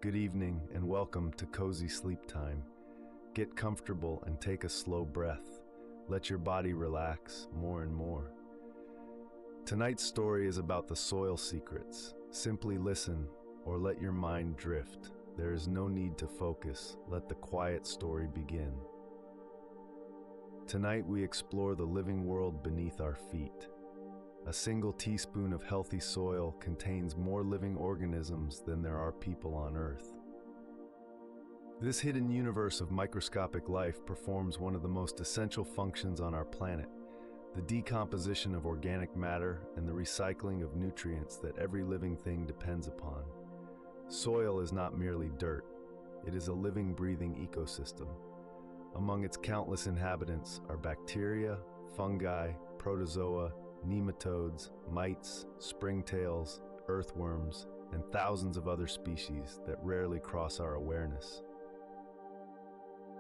Good evening and welcome to Cozy Sleep Time. Get comfortable and take a slow breath. Let your body relax more and more. Tonight's story is about the soil secrets. Simply listen or let your mind drift. There is no need to focus. Let the quiet story begin. Tonight we explore the living world beneath our feet. A single teaspoon of healthy soil contains more living organisms than there are people on Earth. This hidden universe of microscopic life performs one of the most essential functions on our planet, the decomposition of organic matter and the recycling of nutrients that every living thing depends upon. Soil is not merely dirt. It is a living, breathing ecosystem. Among its countless inhabitants are bacteria, fungi, protozoa, nematodes, mites, springtails, earthworms, and thousands of other species that rarely cross our awareness.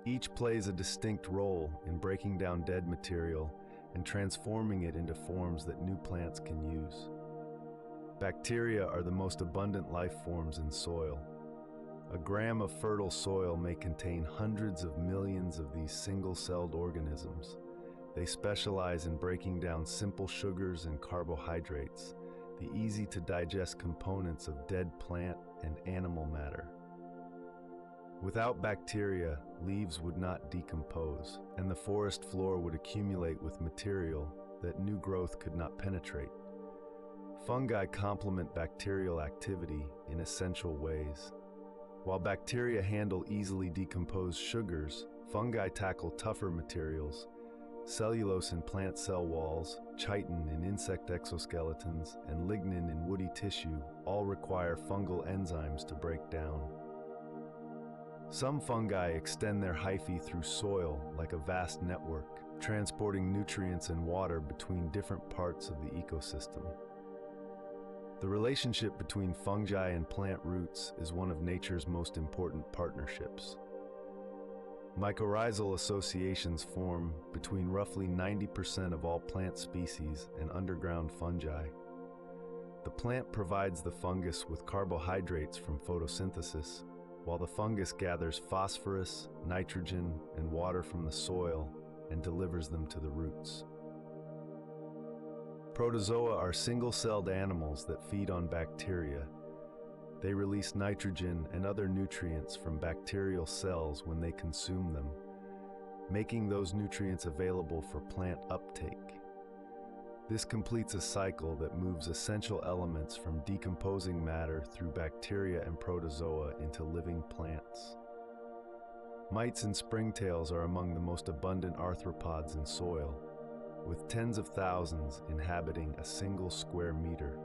Each plays a distinct role in breaking down dead material and transforming it into forms that new plants can use. Bacteria are the most abundant life forms in soil. A gram of fertile soil may contain hundreds of millions of these single-celled organisms. They specialize in breaking down simple sugars and carbohydrates, the easy-to-digest components of dead plant and animal matter. Without bacteria, leaves would not decompose, and the forest floor would accumulate with material that new growth could not penetrate. Fungi complement bacterial activity in essential ways. While bacteria handle easily decomposed sugars, fungi tackle tougher materials. Cellulose in plant cell walls, chitin in insect exoskeletons, and lignin in woody tissue all require fungal enzymes to break down. Some fungi extend their hyphae through soil like a vast network, transporting nutrients and water between different parts of the ecosystem. The relationship between fungi and plant roots is one of nature's most important partnerships. Mycorrhizal associations form between roughly 90% of all plant species and underground fungi. The plant provides the fungus with carbohydrates from photosynthesis, while the fungus gathers phosphorus, nitrogen, and water from the soil and delivers them to the roots. Protozoa are single-celled animals that feed on bacteria. They release nitrogen and other nutrients from bacterial cells when they consume them, making those nutrients available for plant uptake. This completes a cycle that moves essential elements from decomposing matter through bacteria and protozoa into living plants. Mites and springtails are among the most abundant arthropods in soil, with tens of thousands inhabiting a single square meter.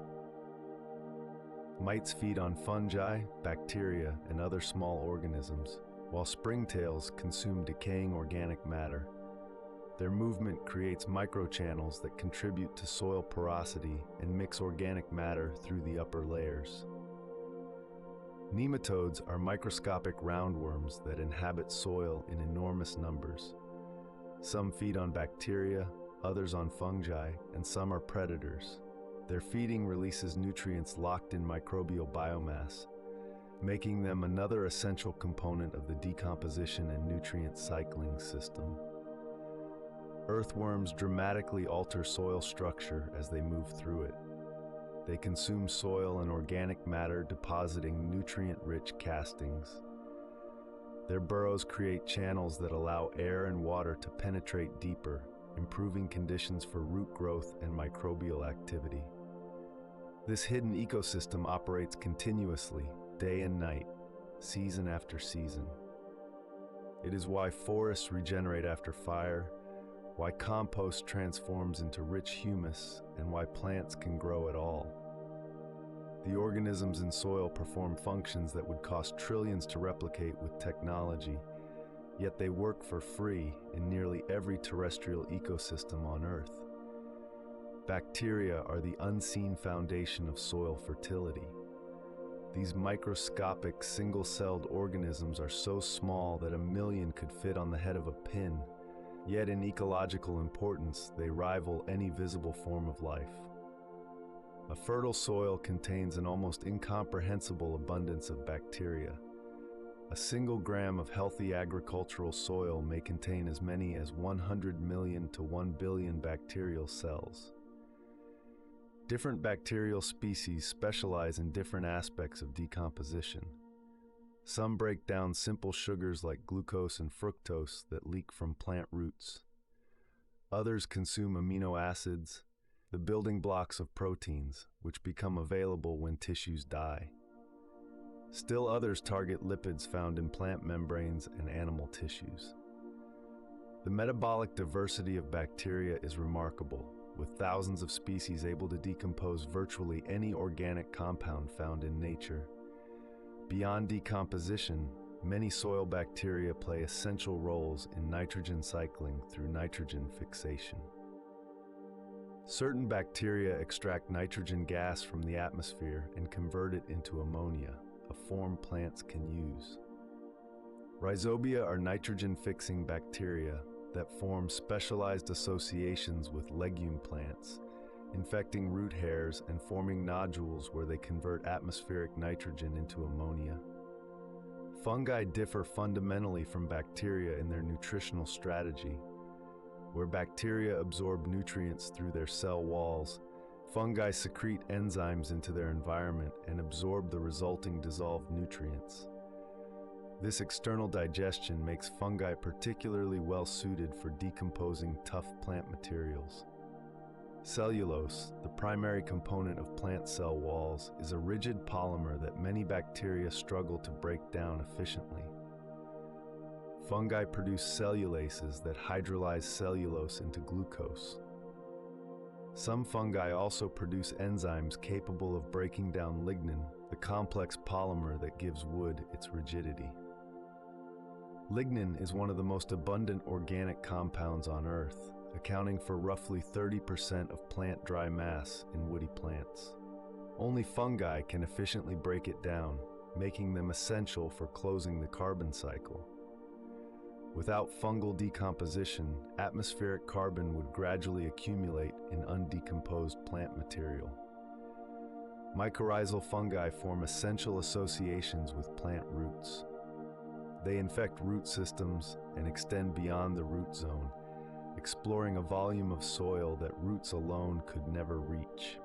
Mites feed on fungi, bacteria, and other small organisms, while springtails consume decaying organic matter. Their movement creates microchannels that contribute to soil porosity and mix organic matter through the upper layers. Nematodes are microscopic roundworms that inhabit soil in enormous numbers. Some feed on bacteria, others on fungi, and some are predators. Their feeding releases nutrients locked in microbial biomass, making them another essential component of the decomposition and nutrient cycling system. Earthworms dramatically alter soil structure as they move through it. They consume soil and organic matter, depositing nutrient-rich castings. Their burrows create channels that allow air and water to penetrate deeper, improving conditions for root growth and microbial activity. This hidden ecosystem operates continuously, day and night, season after season. It is why forests regenerate after fire, why compost transforms into rich humus, and why plants can grow at all. The organisms in soil perform functions that would cost trillions to replicate with technology, yet they work for free in nearly every terrestrial ecosystem on Earth. Bacteria are the unseen foundation of soil fertility. These microscopic, single-celled organisms are so small that a million could fit on the head of a pin, yet in ecological importance, they rival any visible form of life. A fertile soil contains an almost incomprehensible abundance of bacteria. A single gram of healthy agricultural soil may contain as many as 100 million to 1 billion bacterial cells. Different bacterial species specialize in different aspects of decomposition. Some break down simple sugars like glucose and fructose that leak from plant roots. Others consume amino acids, the building blocks of proteins, which become available when tissues die. Still others target lipids found in plant membranes and animal tissues. The metabolic diversity of bacteria is remarkable, with thousands of species able to decompose virtually any organic compound found in nature. Beyond decomposition, many soil bacteria play essential roles in nitrogen cycling through nitrogen fixation. Certain bacteria extract nitrogen gas from the atmosphere and convert it into ammonia, a form plants can use. Rhizobia are nitrogen-fixing bacteria that form specialized associations with legume plants, infecting root hairs and forming nodules where they convert atmospheric nitrogen into ammonia. Fungi differ fundamentally from bacteria in their nutritional strategy. Where bacteria absorb nutrients through their cell walls, fungi secrete enzymes into their environment and absorb the resulting dissolved nutrients. This external digestion makes fungi particularly well suited for decomposing tough plant materials. Cellulose, the primary component of plant cell walls, is a rigid polymer that many bacteria struggle to break down efficiently. Fungi produce cellulases that hydrolyze cellulose into glucose. Some fungi also produce enzymes capable of breaking down lignin, the complex polymer that gives wood its rigidity. Lignin is one of the most abundant organic compounds on Earth, accounting for roughly 30% of plant dry mass in woody plants. Only fungi can efficiently break it down, making them essential for closing the carbon cycle. Without fungal decomposition, atmospheric carbon would gradually accumulate in undecomposed plant material. Mycorrhizal fungi form essential associations with plant roots. They infect root systems and extend beyond the root zone, exploring a volume of soil that roots alone could never reach.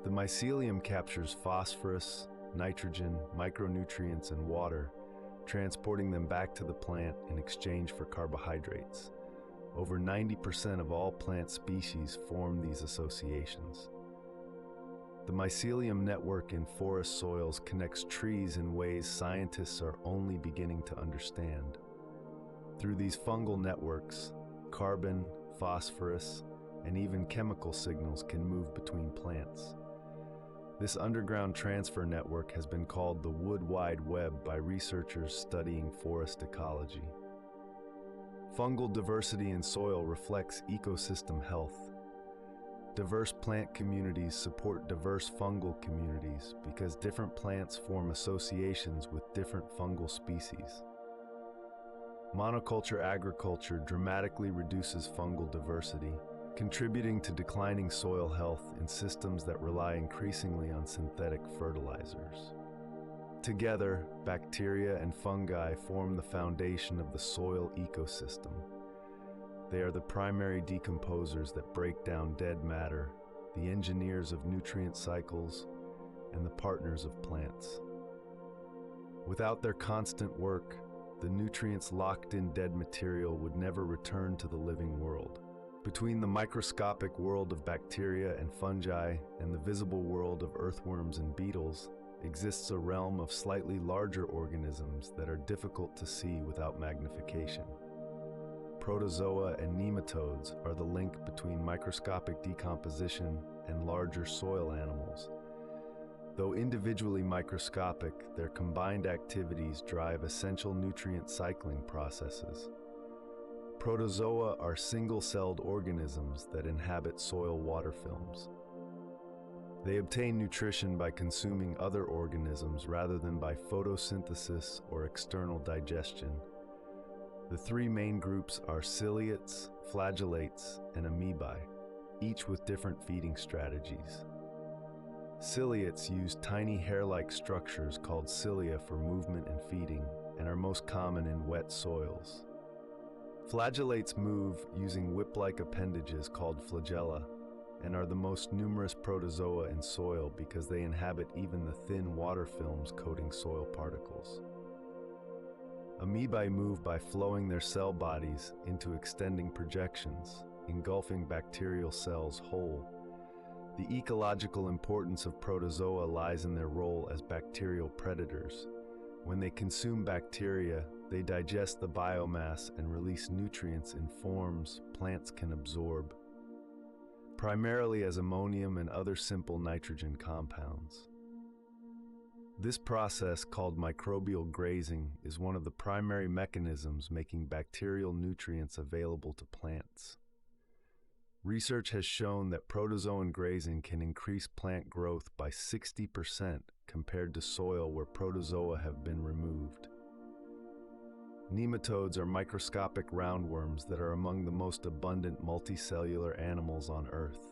The mycelium captures phosphorus, nitrogen, micronutrients, and water, transporting them back to the plant in exchange for carbohydrates. Over 90% of all plant species form these associations. The mycelium network in forest soils connects trees in ways scientists are only beginning to understand. Through these fungal networks, carbon, phosphorus, and even chemical signals can move between plants. This underground transfer network has been called the Wood Wide Web by researchers studying forest ecology. Fungal diversity in soil reflects ecosystem health. Diverse plant communities support diverse fungal communities because different plants form associations with different fungal species. Monoculture agriculture dramatically reduces fungal diversity, contributing to declining soil health in systems that rely increasingly on synthetic fertilizers. Together, bacteria and fungi form the foundation of the soil ecosystem. They are the primary decomposers that break down dead matter, the engineers of nutrient cycles, and the partners of plants. Without their constant work, the nutrients locked in dead material would never return to the living world. Between the microscopic world of bacteria and fungi and the visible world of earthworms and beetles exists a realm of slightly larger organisms that are difficult to see without magnification. Protozoa and nematodes are the link between microscopic decomposition and larger soil animals. Though individually microscopic, their combined activities drive essential nutrient cycling processes. Protozoa are single-celled organisms that inhabit soil water films. They obtain nutrition by consuming other organisms rather than by photosynthesis or external digestion. The three main groups are ciliates, flagellates, and amoebae, each with different feeding strategies. Ciliates use tiny hair-like structures called cilia for movement and feeding, and are most common in wet soils. Flagellates move using whip-like appendages called flagella and are the most numerous protozoa in soil because they inhabit even the thin water films coating soil particles. Amoebae move by flowing their cell bodies into extending projections, engulfing bacterial cells whole. The ecological importance of protozoa lies in their role as bacterial predators. When they consume bacteria, they digest the biomass and release nutrients in forms plants can absorb, primarily as ammonium and other simple nitrogen compounds. This process, called microbial grazing, is one of the primary mechanisms making bacterial nutrients available to plants. Research has shown that protozoan grazing can increase plant growth by 60% compared to soil where protozoa have been removed. Nematodes are microscopic roundworms that are among the most abundant multicellular animals on Earth.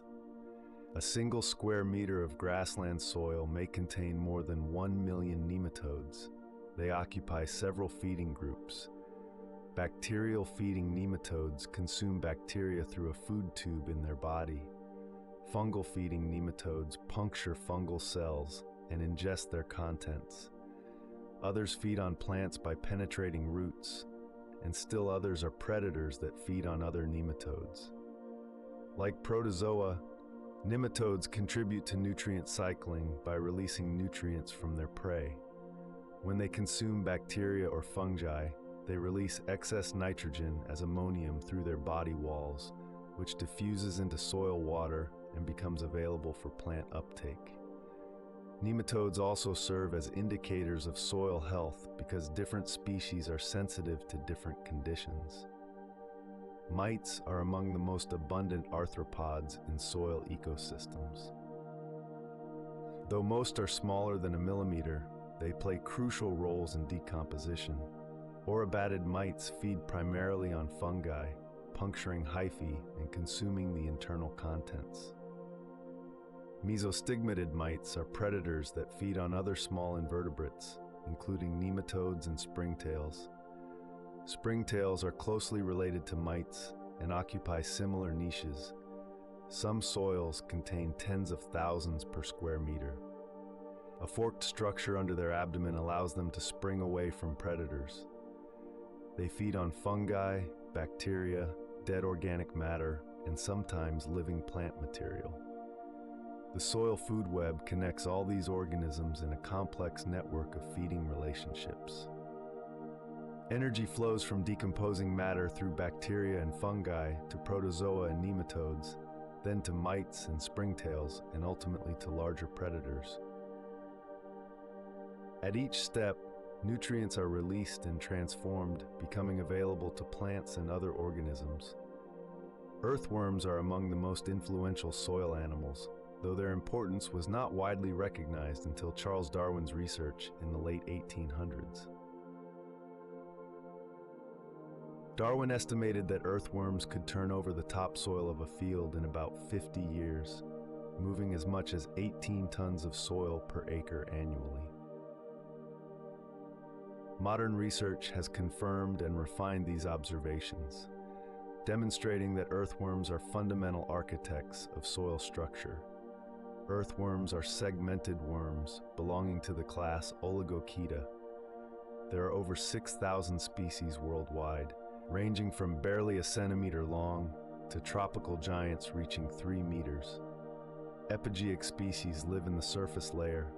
A single square meter of grassland soil may contain more than 1 million nematodes. They occupy several feeding groups. Bacterial feeding nematodes consume bacteria through a food tube in their body. Fungal feeding nematodes puncture fungal cells and ingest their contents. Others feed on plants by penetrating roots, and still others are predators that feed on other nematodes. Like protozoa, nematodes contribute to nutrient cycling by releasing nutrients from their prey. When they consume bacteria or fungi, they release excess nitrogen as ammonium through their body walls, which diffuses into soil water and becomes available for plant uptake. Nematodes also serve as indicators of soil health because different species are sensitive to different conditions. Mites are among the most abundant arthropods in soil ecosystems. Though most are smaller than a millimeter, they play crucial roles in decomposition. Orobatid mites feed primarily on fungi, puncturing hyphae and consuming the internal contents. Mesostigmatid mites are predators that feed on other small invertebrates, including nematodes and springtails. Springtails are closely related to mites and occupy similar niches. Some soils contain tens of thousands per square meter. A forked structure under their abdomen allows them to spring away from predators. They feed on fungi, bacteria, dead organic matter, and sometimes living plant material. The soil food web connects all these organisms in a complex network of feeding relationships. Energy flows from decomposing matter through bacteria and fungi to protozoa and nematodes, then to mites and springtails, and ultimately to larger predators. At each step, nutrients are released and transformed, becoming available to plants and other organisms. Earthworms are among the most influential soil animals, though their importance was not widely recognized until Charles Darwin's research in the late 1800s. Darwin estimated that earthworms could turn over the topsoil of a field in about 50 years, moving as much as 18 tons of soil per acre annually. Modern research has confirmed and refined these observations, demonstrating that earthworms are fundamental architects of soil structure. Earthworms are segmented worms belonging to the class Oligochaeta. There are over 6,000 species worldwide, ranging from barely a centimeter long to tropical giants reaching 3 meters. Epigeic species live in the surface layer,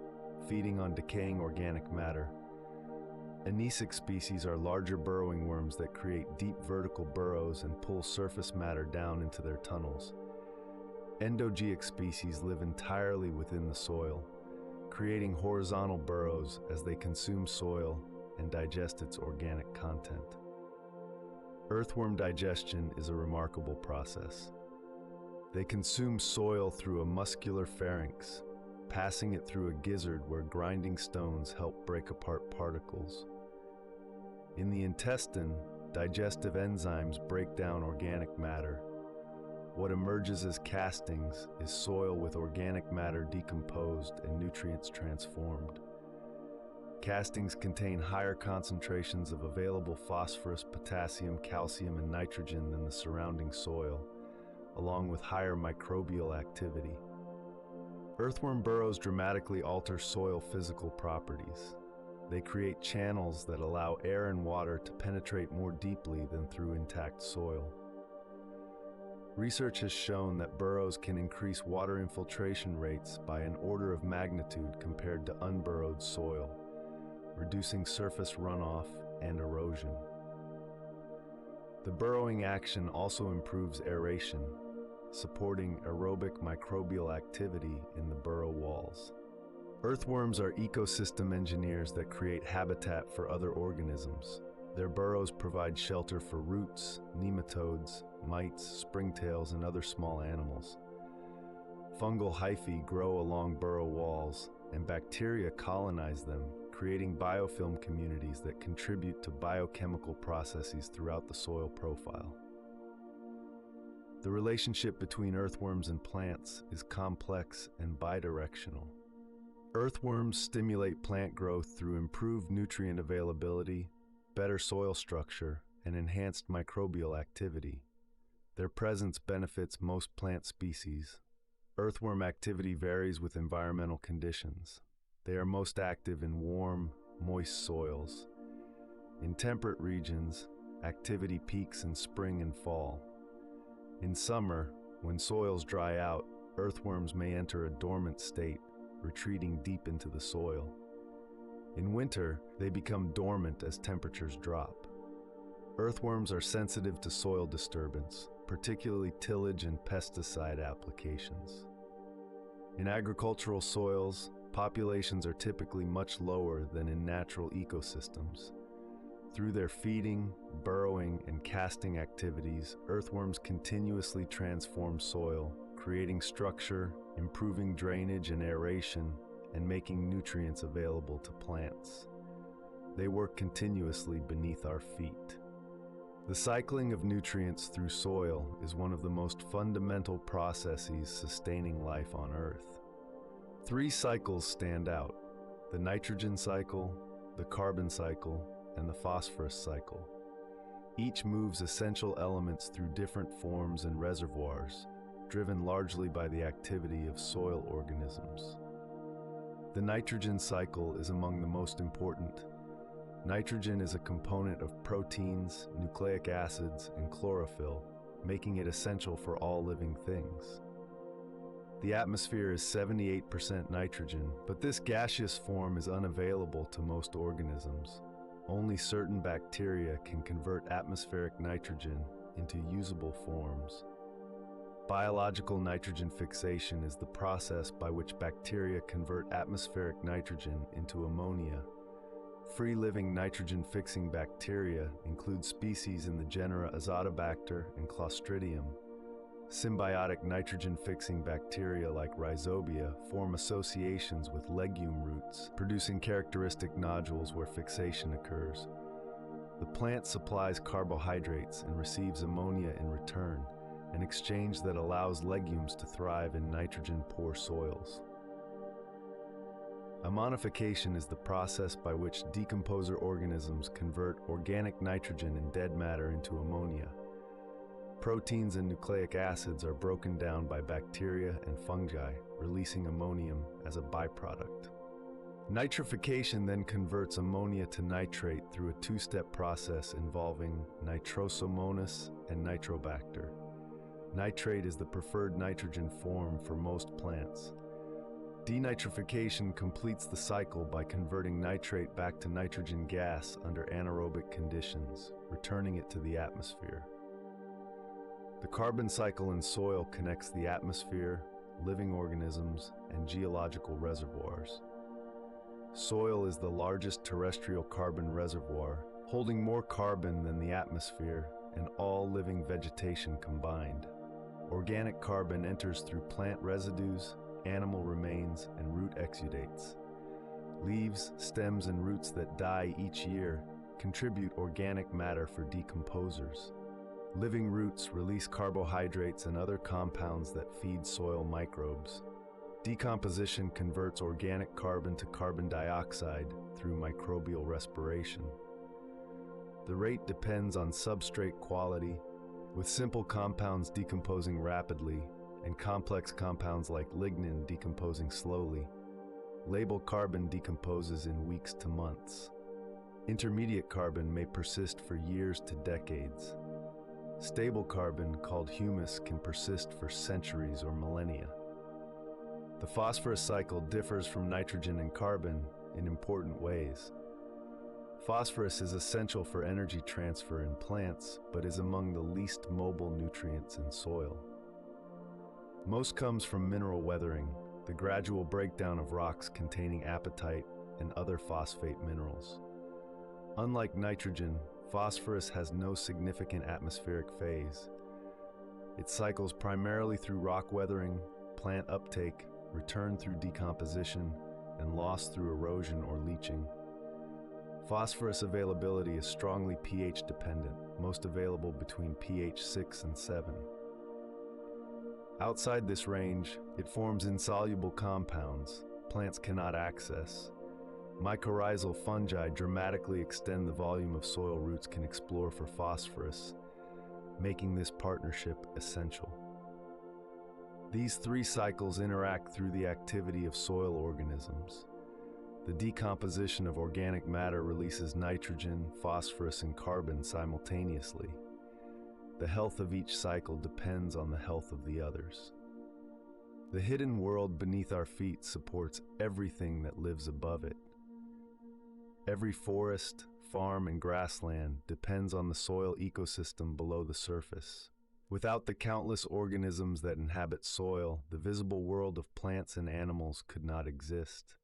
feeding on decaying organic matter. Anisic species are larger burrowing worms that create deep vertical burrows and pull surface matter down into their tunnels. Endogeic species live entirely within the soil, creating horizontal burrows as they consume soil and digest its organic content. Earthworm digestion is a remarkable process. They consume soil through a muscular pharynx, passing it through a gizzard where grinding stones help break apart particles. In the intestine, digestive enzymes break down organic matter. What emerges as castings is soil with organic matter decomposed and nutrients transformed. Castings contain higher concentrations of available phosphorus, potassium, calcium, and nitrogen than the surrounding soil, along with higher microbial activity. Earthworm burrows dramatically alter soil physical properties. They create channels that allow air and water to penetrate more deeply than through intact soil. Research has shown that burrows can increase water infiltration rates by an order of magnitude compared to unburrowed soil, reducing surface runoff and erosion. The burrowing action also improves aeration, supporting aerobic microbial activity in the burrow walls. Earthworms are ecosystem engineers that create habitat for other organisms. Their burrows provide shelter for roots, nematodes, mites, springtails, and other small animals. Fungal hyphae grow along burrow walls, and bacteria colonize them, creating biofilm communities that contribute to biochemical processes throughout the soil profile. The relationship between earthworms and plants is complex and bidirectional. Earthworms stimulate plant growth through improved nutrient availability, better soil structure, and enhanced microbial activity. Their presence benefits most plant species. Earthworm activity varies with environmental conditions. They are most active in warm, moist soils. In temperate regions, activity peaks in spring and fall. In summer, when soils dry out, earthworms may enter a dormant state, retreating deep into the soil. In winter, they become dormant as temperatures drop. Earthworms are sensitive to soil disturbance, particularly tillage and pesticide applications. In agricultural soils, populations are typically much lower than in natural ecosystems. Through their feeding, burrowing, and casting activities, earthworms continuously transform soil, creating structure, improving drainage and aeration, and making nutrients available to plants. They work continuously beneath our feet. The cycling of nutrients through soil is one of the most fundamental processes sustaining life on Earth. 3 cycles stand out: the nitrogen cycle, the carbon cycle, and the phosphorus cycle. Each moves essential elements through different forms and reservoirs, driven largely by the activity of soil organisms. The nitrogen cycle is among the most important. Nitrogen is a component of proteins, nucleic acids, and chlorophyll, making it essential for all living things. The atmosphere is 78% nitrogen, but this gaseous form is unavailable to most organisms. Only certain bacteria can convert atmospheric nitrogen into usable forms. Biological nitrogen fixation is the process by which bacteria convert atmospheric nitrogen into ammonia. Free-living nitrogen-fixing bacteria include species in the genera Azotobacter and Clostridium. Symbiotic nitrogen-fixing bacteria like Rhizobia form associations with legume roots, producing characteristic nodules where fixation occurs. The plant supplies carbohydrates and receives ammonia in return, an exchange that allows legumes to thrive in nitrogen-poor soils. Ammonification is the process by which decomposer organisms convert organic nitrogen and dead matter into ammonia. Proteins and nucleic acids are broken down by bacteria and fungi, releasing ammonium as a byproduct. Nitrification then converts ammonia to nitrate through a 2-step process involving Nitrosomonas and Nitrobacter. Nitrate is the preferred nitrogen form for most plants. Denitrification completes the cycle by converting nitrate back to nitrogen gas under anaerobic conditions, returning it to the atmosphere. The carbon cycle in soil connects the atmosphere, living organisms, and geological reservoirs. Soil is the largest terrestrial carbon reservoir, holding more carbon than the atmosphere and all living vegetation combined. Organic carbon enters through plant residues, animal remains, and root exudates. Leaves, stems, and roots that die each year contribute organic matter for decomposers. Living roots release carbohydrates and other compounds that feed soil microbes. Decomposition converts organic carbon to carbon dioxide through microbial respiration. The rate depends on substrate quality, with simple compounds decomposing rapidly and complex compounds like lignin decomposing slowly. Label carbon decomposes in weeks to months. Intermediate carbon may persist for years to decades. Stable carbon, called humus, can persist for centuries or millennia. The phosphorus cycle differs from nitrogen and carbon in important ways. Phosphorus is essential for energy transfer in plants, but is among the least mobile nutrients in soil. Most comes from mineral weathering, the gradual breakdown of rocks containing apatite and other phosphate minerals. Unlike nitrogen, phosphorus has no significant atmospheric phase. It cycles primarily through rock weathering, plant uptake, return through decomposition, and loss through erosion or leaching. Phosphorus availability is strongly pH dependent, most available between pH 6 and 7. Outside this range, it forms insoluble compounds plants cannot access. Mycorrhizal fungi dramatically extend the volume of soil roots can explore for phosphorus, making this partnership essential. These three cycles interact through the activity of soil organisms. The decomposition of organic matter releases nitrogen, phosphorus, and carbon simultaneously. The health of each cycle depends on the health of the others. The hidden world beneath our feet supports everything that lives above it. Every forest, farm, and grassland depends on the soil ecosystem below the surface. Without the countless organisms that inhabit soil, the visible world of plants and animals could not exist.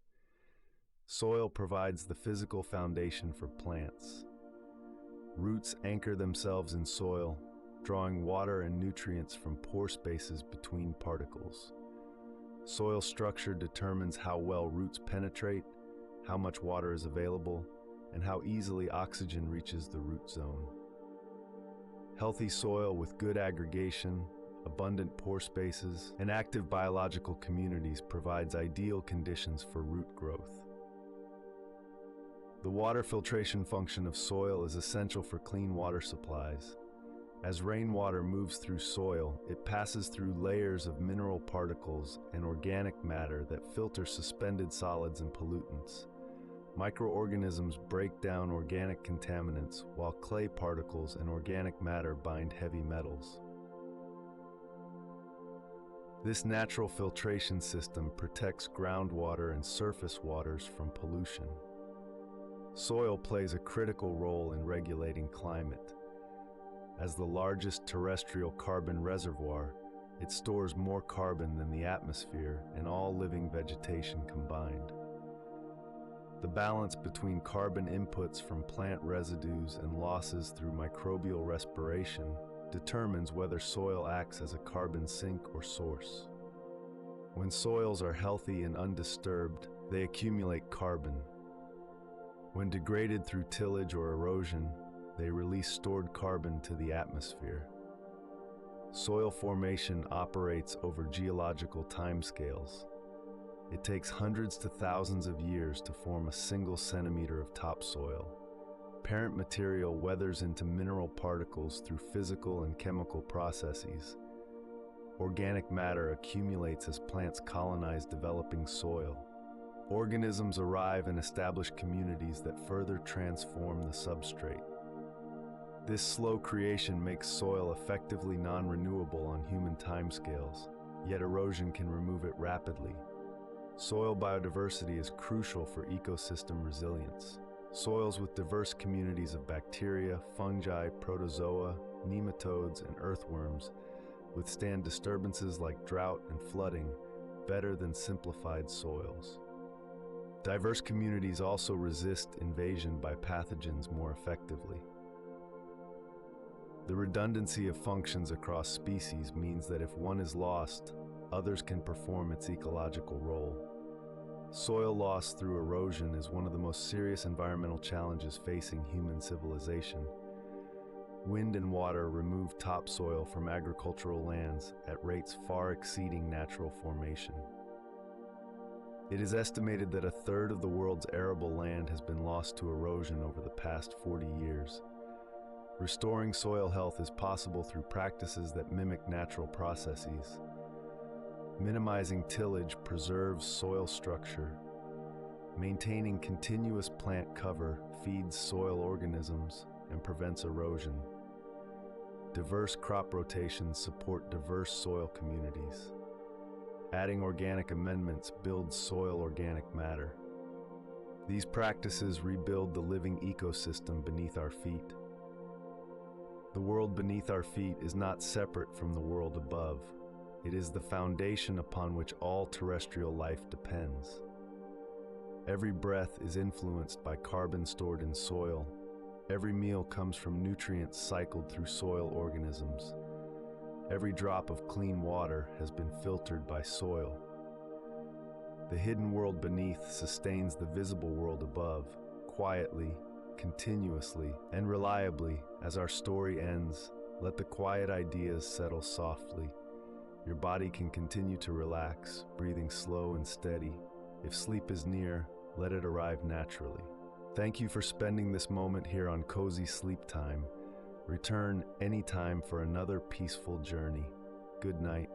Soil provides the physical foundation for plants. Roots anchor themselves in soil, drawing water and nutrients from pore spaces between particles. Soil structure determines how well roots penetrate, how much water is available, and how easily oxygen reaches the root zone. Healthy soil with good aggregation, abundant pore spaces, and active biological communities provides ideal conditions for root growth. The water filtration function of soil is essential for clean water supplies. As rainwater moves through soil, it passes through layers of mineral particles and organic matter that filter suspended solids and pollutants. Microorganisms break down organic contaminants, while clay particles and organic matter bind heavy metals. This natural filtration system protects groundwater and surface waters from pollution. Soil plays a critical role in regulating climate. As the largest terrestrial carbon reservoir, it stores more carbon than the atmosphere and all living vegetation combined. The balance between carbon inputs from plant residues and losses through microbial respiration determines whether soil acts as a carbon sink or source. When soils are healthy and undisturbed, they accumulate carbon. When degraded through tillage or erosion, they release stored carbon to the atmosphere. Soil formation operates over geological timescales. It takes hundreds to thousands of years to form a single centimeter of topsoil. Parent material weathers into mineral particles through physical and chemical processes. Organic matter accumulates as plants colonize developing soil. Organisms arrive and establish communities that further transform the substrate. This slow creation makes soil effectively non-renewable on human timescales, yet erosion can remove it rapidly. Soil biodiversity is crucial for ecosystem resilience. Soils with diverse communities of bacteria, fungi, protozoa, nematodes, and earthworms withstand disturbances like drought and flooding better than simplified soils. Diverse communities also resist invasion by pathogens more effectively. The redundancy of functions across species means that if one is lost, others can perform its ecological role. Soil loss through erosion is one of the most serious environmental challenges facing human civilization. Wind and water remove topsoil from agricultural lands at rates far exceeding natural formation. It is estimated that a third of the world's arable land has been lost to erosion over the past 40 years. Restoring soil health is possible through practices that mimic natural processes. Minimizing tillage preserves soil structure. Maintaining continuous plant cover feeds soil organisms and prevents erosion. Diverse crop rotations support diverse soil communities. Adding organic amendments builds soil organic matter. These practices rebuild the living ecosystem beneath our feet. The world beneath our feet is not separate from the world above. It is the foundation upon which all terrestrial life depends. Every breath is influenced by carbon stored in soil. Every meal comes from nutrients cycled through soil organisms. Every drop of clean water has been filtered by soil. The hidden world beneath sustains the visible world above, quietly, continuously, and reliably. As our story ends, let the quiet ideas settle softly. Your body can continue to relax, breathing slow and steady. If sleep is near, let it arrive naturally. Thank you for spending this moment here on Cozy Sleep Time. Return anytime for another peaceful journey. Good night.